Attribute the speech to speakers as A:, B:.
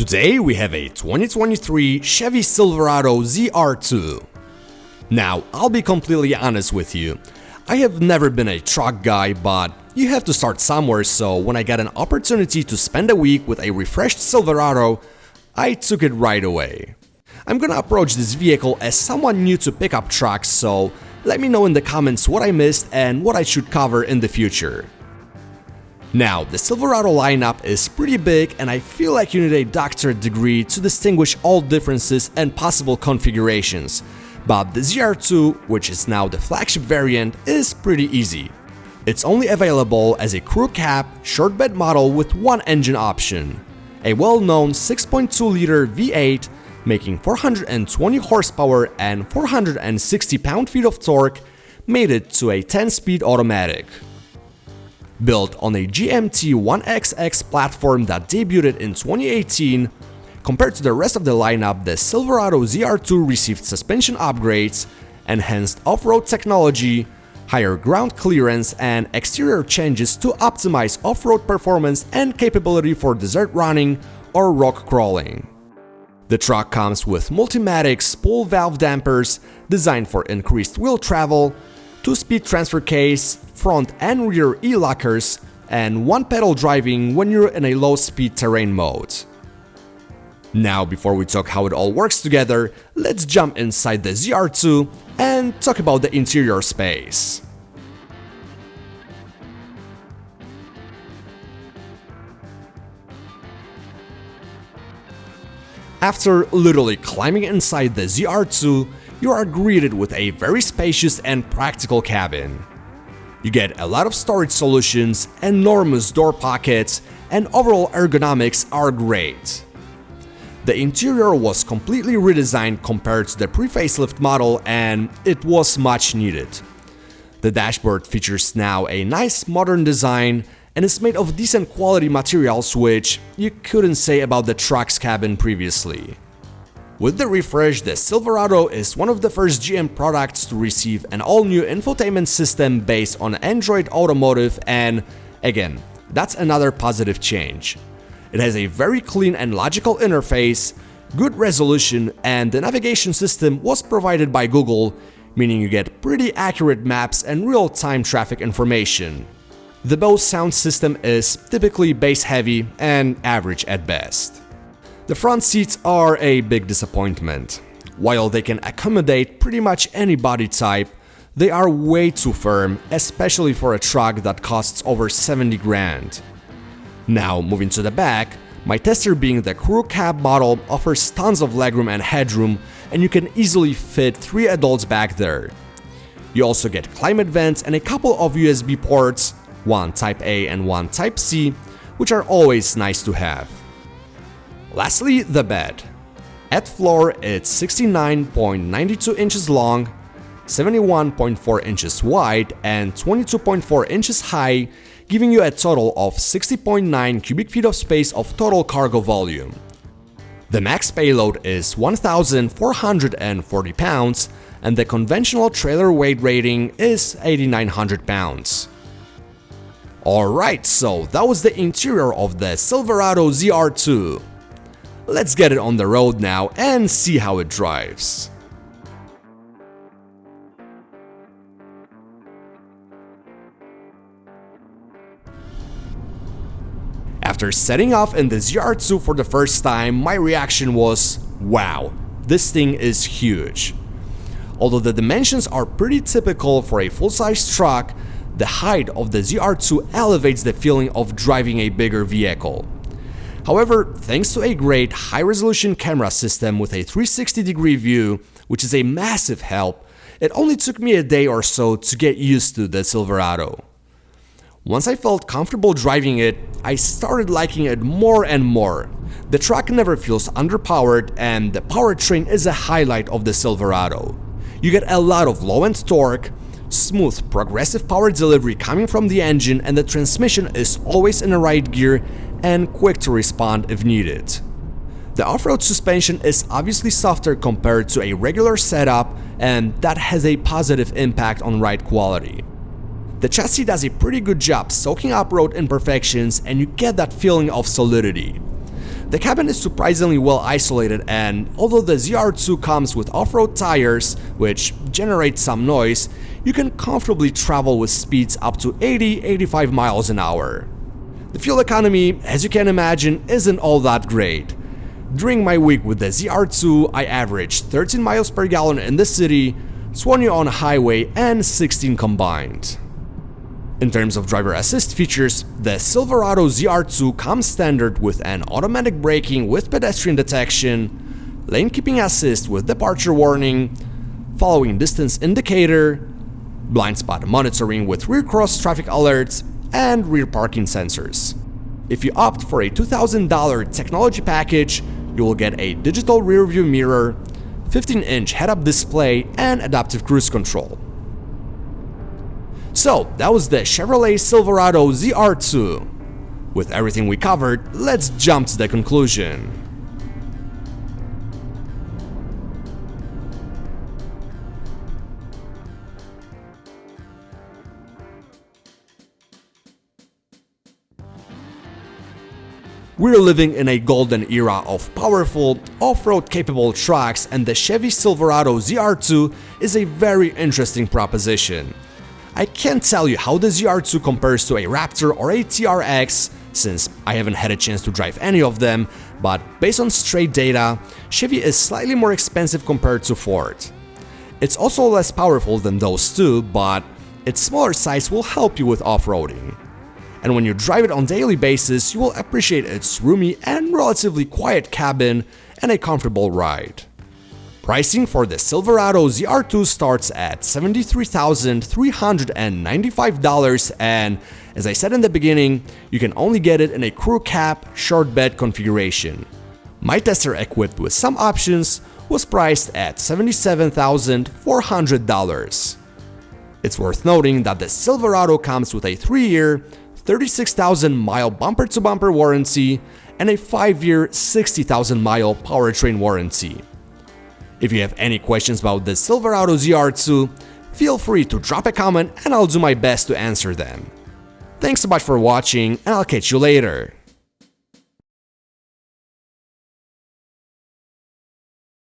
A: Today we have a 2023 Chevy Silverado ZR2. Now, I'll be completely honest with you. I have never been a truck guy, but you have to start somewhere, so when I got an opportunity to spend a week with a refreshed Silverado, I took it right away. I'm gonna approach this vehicle as someone new to pickup trucks, so let me know in the comments what I missed and what I should cover in the future. Now, the Silverado lineup is pretty big and I feel like you need a doctorate degree to distinguish all differences and possible configurations, but the ZR2, which is now the flagship variant, is pretty easy. It's only available as a crew cab, short bed model with one engine option. A well-known 6.2-liter V8 making 420 horsepower and 460 pound-feet of torque made it to a 10-speed automatic. Built on a GMT 1XX platform that debuted in 2018, compared to the rest of the lineup, the Silverado ZR2 received suspension upgrades, enhanced off-road technology, higher ground clearance, and exterior changes to optimize off-road performance and capability for desert running or rock crawling. The truck comes with Multimatic spool-valve dampers designed for increased wheel travel, 2-speed transfer case, front and rear e-lockers, and one-pedal driving when you're in a low-speed terrain mode. Now, before we talk how it all works together, let's jump inside the ZR2 and talk about the interior space. After literally climbing inside the ZR2, you are greeted with a very spacious and practical cabin. You get a lot of storage solutions, enormous door pockets, and overall ergonomics are great. The interior was completely redesigned compared to the pre-facelift model, and it was much needed. The dashboard features now a nice modern design and is made of decent quality materials, which you couldn't say about the truck's cabin previously. With the refresh, the Silverado is one of the first GM products to receive an all-new infotainment system based on Android Automotive, and again, that's another positive change. It has a very clean and logical interface, good resolution, and the navigation system was provided by Google, meaning you get pretty accurate maps and real-time traffic information. The Bose sound system is typically bass-heavy and average at best. The front seats are a big disappointment. While they can accommodate pretty much any body type, they are way too firm, especially for a truck that costs over 70 grand. Now, moving to the back, my tester being the crew cab model offers tons of legroom and headroom, and you can easily fit 3 adults back there. You also get climate vents and a couple of USB ports, one Type A and one Type C, which are always nice to have. Lastly, the bed. At floor, it's 69.92 inches long, 71.4 inches wide, and 22.4 inches high, giving you a total of 60.9 cubic feet of space of total cargo volume. The max payload is 1,440 pounds, and the conventional trailer weight rating is 8,900 pounds. Alright, so that was the interior of the Silverado ZR2. Let's get it on the road now and see how it drives. After setting off in the ZR2 for the first time, my reaction was, wow, this thing is huge. Although the dimensions are pretty typical for a full-size truck, the height of the ZR2 elevates the feeling of driving a bigger vehicle. However, thanks to a great high-resolution camera system with a 360-degree view, which is a massive help, it only took me a day or so to get used to the Silverado. Once I felt comfortable driving it, I started liking it more and more. The truck never feels underpowered, and the powertrain is a highlight of the Silverado. You get a lot of low-end torque, smooth progressive power delivery coming from the engine, and the transmission is always in the right gear and quick to respond if needed. The off-road suspension is obviously softer compared to a regular setup, and that has a positive impact on ride quality. The chassis does a pretty good job soaking up road imperfections, and you get that feeling of solidity. The cabin is surprisingly well isolated, and although the ZR2 comes with off-road tires, which generate some noise, you can comfortably travel with speeds up to 80-85 miles an hour. The fuel economy, as you can imagine, isn't all that great. During my week with the ZR2, I averaged 13 miles per gallon in the city, 20 on a highway, and 16 combined. In terms of driver assist features, the Silverado ZR2 comes standard with an automatic braking with pedestrian detection, lane keeping assist with departure warning, following distance indicator, blind spot monitoring with rear cross traffic alerts, and rear parking sensors. If you opt for a $2,000 technology package, you will get a digital rear view mirror, 15-inch head-up display, and adaptive cruise control. So, that was the Chevrolet Silverado ZR2. With everything we covered, let's jump to the conclusion. We're living in a golden era of powerful, off-road capable trucks, and the Chevy Silverado ZR2 is a very interesting proposition. I can't tell you how the ZR2 compares to a Raptor or a TRX, since I haven't had a chance to drive any of them, but based on straight data, Chevy is slightly more expensive compared to Ford. It's also less powerful than those two, but its smaller size will help you with off-roading. And when you drive it on a daily basis, you will appreciate its roomy and relatively quiet cabin and a comfortable ride. Pricing for the Silverado ZR2 starts at $73,395, and as I said in the beginning, you can only get it in a crew cab short bed configuration. My tester, equipped with some options, was priced at $77,400. It's worth noting that the Silverado comes with a 3-year, 36,000-mile bumper-to-bumper warranty and a 5-year, 60,000-mile powertrain warranty. If you have any questions about the Silverado ZR2, feel free to drop a comment and I'll do my best to answer them. Thanks so much for watching, and I'll catch you later.